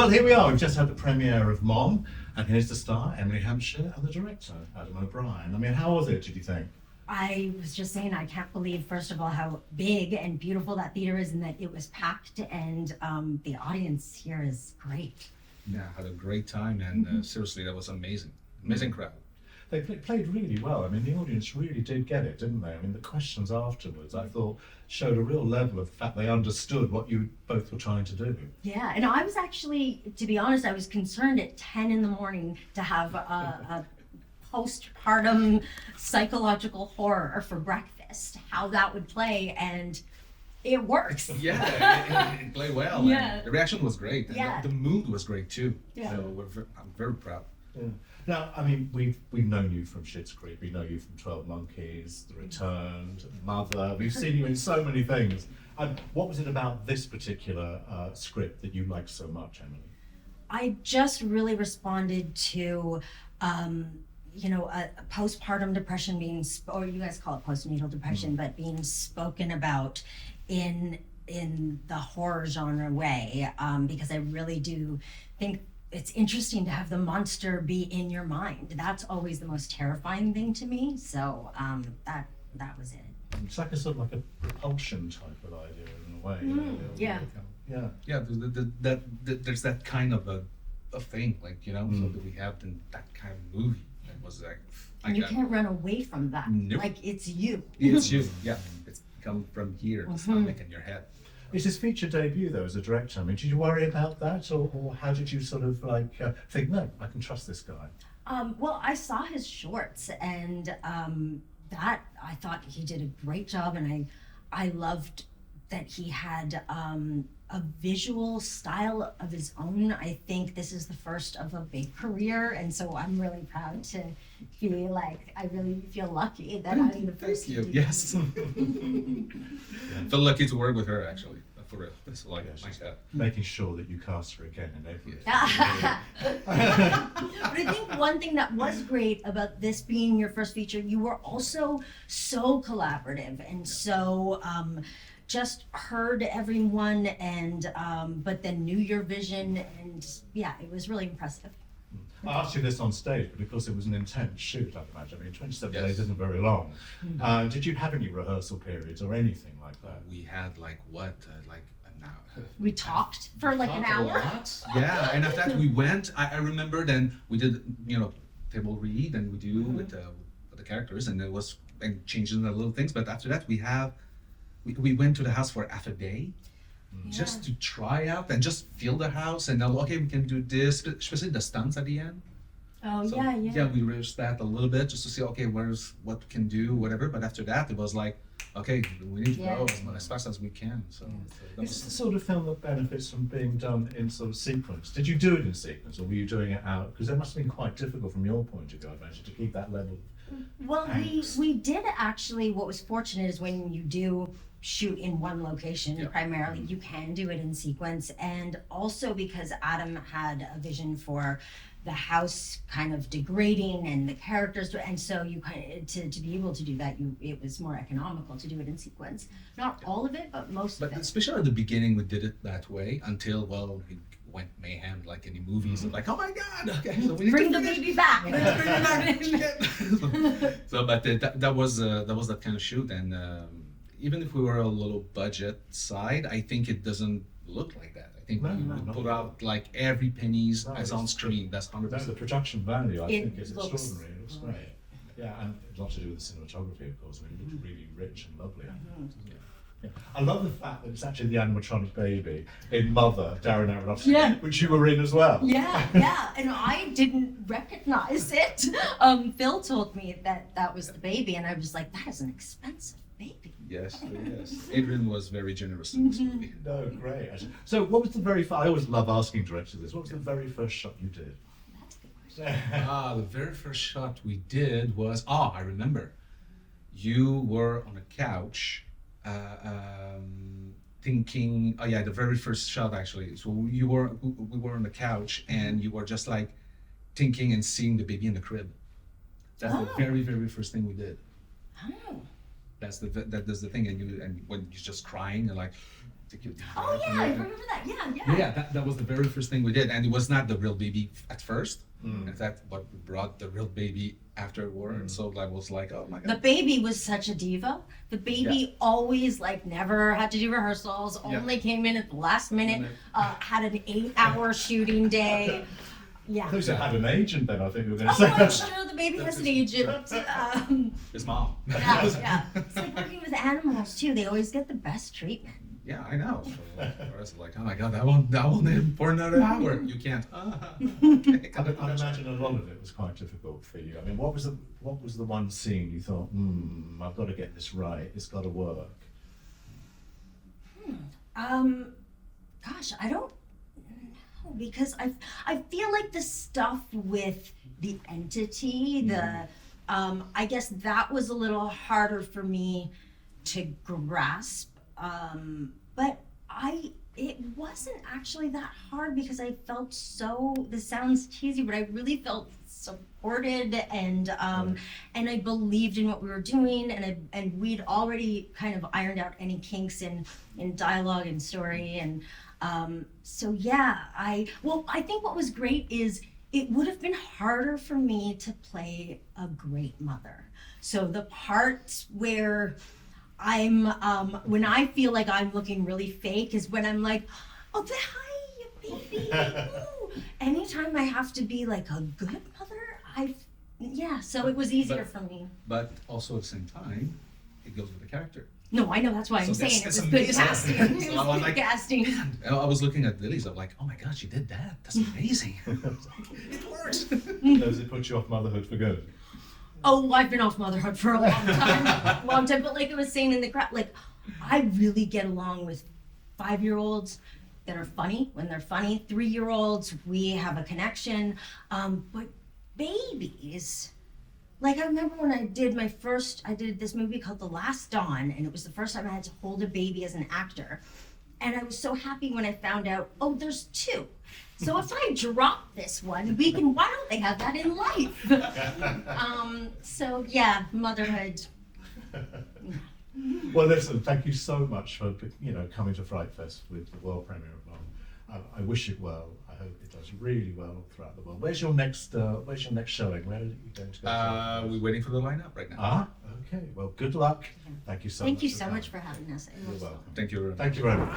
Well, here we are. We've just had the premiere of Mom, and here's the star, Emily Hampshire, and the director, Adam O'Brien. I mean, how was it, did you think? I was just saying, I can't believe, first of all, how big and beautiful that theater is and that it was packed, and the audience here is great. Yeah, I had a great time, and seriously, that was amazing. Amazing crowd. They played really well. I mean, the audience really did get it, didn't they? I mean, the questions afterwards, I thought, showed a real level of the fact they understood what you both were trying to do. Yeah, and I was actually, to be honest, I was concerned at 10 in the morning to have a postpartum psychological horror for breakfast, how that would play, and it works. Yeah, it played well. Yeah. And the reaction was great. And Yeah. the mood was great too. Yeah. So I'm very proud. Yeah. Now, I mean, we've known you from Schitt's Creek, we know you from 12 Monkeys, The Returned, Mother, we've seen you in so many things. What was it about this particular script that you liked so much, Emily? I just really responded to, a postpartum depression being, or you guys call it postnatal depression, but being spoken about in the horror genre way, because I really do think it's interesting to have the monster be in your mind. That's always the most terrifying thing to me. So that was it. It's like a sort of like a propulsion type of idea in a way. Yeah. Yeah. Yeah, there's that kind of a thing, like, so that we have in that kind of movie. That was like, And you can't run away from that. Nope. Like, it's you. It's you. Yeah, it's come from here. It's not like in your head. It's his feature debut though as a director. I mean, did you worry about that, or how did you sort of like think, no, I can trust this guy? Well, I saw his shorts, and that I thought he did a great job, and I loved that he had a visual style of his own. I think this is the first of a big career, and so I'm really proud to feel like I really feel lucky that I'm the first. Thank you. Yes. I feel lucky to work with her, actually. For real. It's like that. Making sure that you cast her again in everything. But I think one thing that was great about this being your first feature, you were also so collaborative and so just heard everyone, and but then knew your vision, and yeah, it was really impressive. I asked you this on stage, but of course it was an intense shoot, I'd imagine. I mean, 27 Yes. days isn't very long. Did you have any rehearsal periods or anything like that? We had like an hour. We talked for like an Talked a hour. lot. Yeah, and after that we went. I remember then we did table read, and we do with the characters, and it was and changing the little things. But after that we went to the house for half a day. Just to try out and just feel the house, and now okay, we can do this, especially the stunts at the end. Oh, So, yeah. we rehearsed that a little bit just to see, okay, what we can do, whatever. But after that, it was like, okay, we need to go as fast as we can. So that It's was, the sort of film that benefits from being done in sort of sequence. Did you do it in sequence, or were you doing it out? Because it must have been quite difficult from your point of view, I imagine, to keep that level. Well, Thanks. we did actually. What was fortunate is when you do shoot in one location primarily, you can do it in sequence, and also because Adam had a vision for the house kind of degrading and the characters, and so you kind of to be able to do that, it was more economical to do it in sequence. Not all of it, but most but of it. especially at the beginning, we did it that way until it went mayhem like any movies. Like, oh my God, okay, so we need Bring to the finish. baby back. So, but that was that kind of shoot, and even if we were a little budget side, I think it doesn't look like that. I think we put out like every pennies as on screen. That's 100%. The production value, I It think, is looks extraordinary. It looks great. Yeah, and a lot to do with the cinematography, of course. I mean, it looks really rich and lovely. Yeah. I love the fact that it's actually the animatronic baby in Mother, Darren Aronofsky, which you were in as well. Yeah, and I didn't recognize it. Phil told me that was the baby, and I was like, that is an expensive baby. Yes. Adrian was very generous in this movie. No, great. So, what was the very first? I always love asking directors this. What was the very first shot you did? That's a good question. The very first shot we did was, I remember. You were on a couch, thinking. Oh yeah, the very first shot actually. So we were on the couch, and you were just like thinking and seeing the baby in the crib. That's the very, very first thing we did. Oh. That's the thing, and when you're just crying and like. Oh yeah, I remember that. Yeah. Yeah, that was the very first thing we did, and it was not the real baby at first. Mm. In fact, what brought the real baby afterward. So I was like, oh my god. The baby was such a diva. The baby always like never had to do rehearsals. Only came in at the last minute. Had an 8-hour shooting day. Yeah. Those that had an agent then, I think we were going to Oh, say. I'm sure the baby has an agent. His mom. Yeah. It's like working with animals too. They always get the best treatment. Yeah, I know. So I was like, oh my god, I won't live for another hour. You can't. Okay, I imagine a lot of it was quite difficult for you. I mean, what was the one scene you thought, I've got to get this right. It's got to work. Gosh, I don't know because I feel like the stuff with the entity, I guess that was a little harder for me to grasp. But it wasn't actually that hard because I felt this sounds cheesy, but I really felt supported and I believed in what we were doing and we'd already kind of ironed out any kinks in dialogue and story and so yeah, I think what was great is it would have been harder for me to play a great mother. So the parts where I'm when I feel like I'm looking really fake is when I'm like, oh hi baby. Ooh. Anytime I have to be like a good mother, so it was easier for me. But also at the same time, it goes with the character. No, I know, that's why I'm saying it was good amazing. casting. It was So I was good like, casting. I was looking at Lily's, I'm like, oh my god, she did that. That's amazing. It works. Does it put you off motherhood for good? Oh, I've been off motherhood for a long time, But like I was saying in the crowd, like I really get along with 5-year-olds that are funny when they're funny. 3-year-olds, we have a connection. But babies, like I remember when I did this movie called The Last Dawn, and it was the first time I had to hold a baby as an actor. And I was so happy when I found out, oh, there's 2. So if I drop this one, why don't they have that in life? So yeah, motherhood. Well, listen, thank you so much for coming to FrightFest with the world premiere of Mom. I wish it well. I hope it does really well all throughout the world. Where's your next showing? Where are you going to go? We're waiting for the lineup right now. Ah, okay. Well, good luck. Thank you so much. Thank you so much for having us. You're welcome. Thank you. Thank you very much.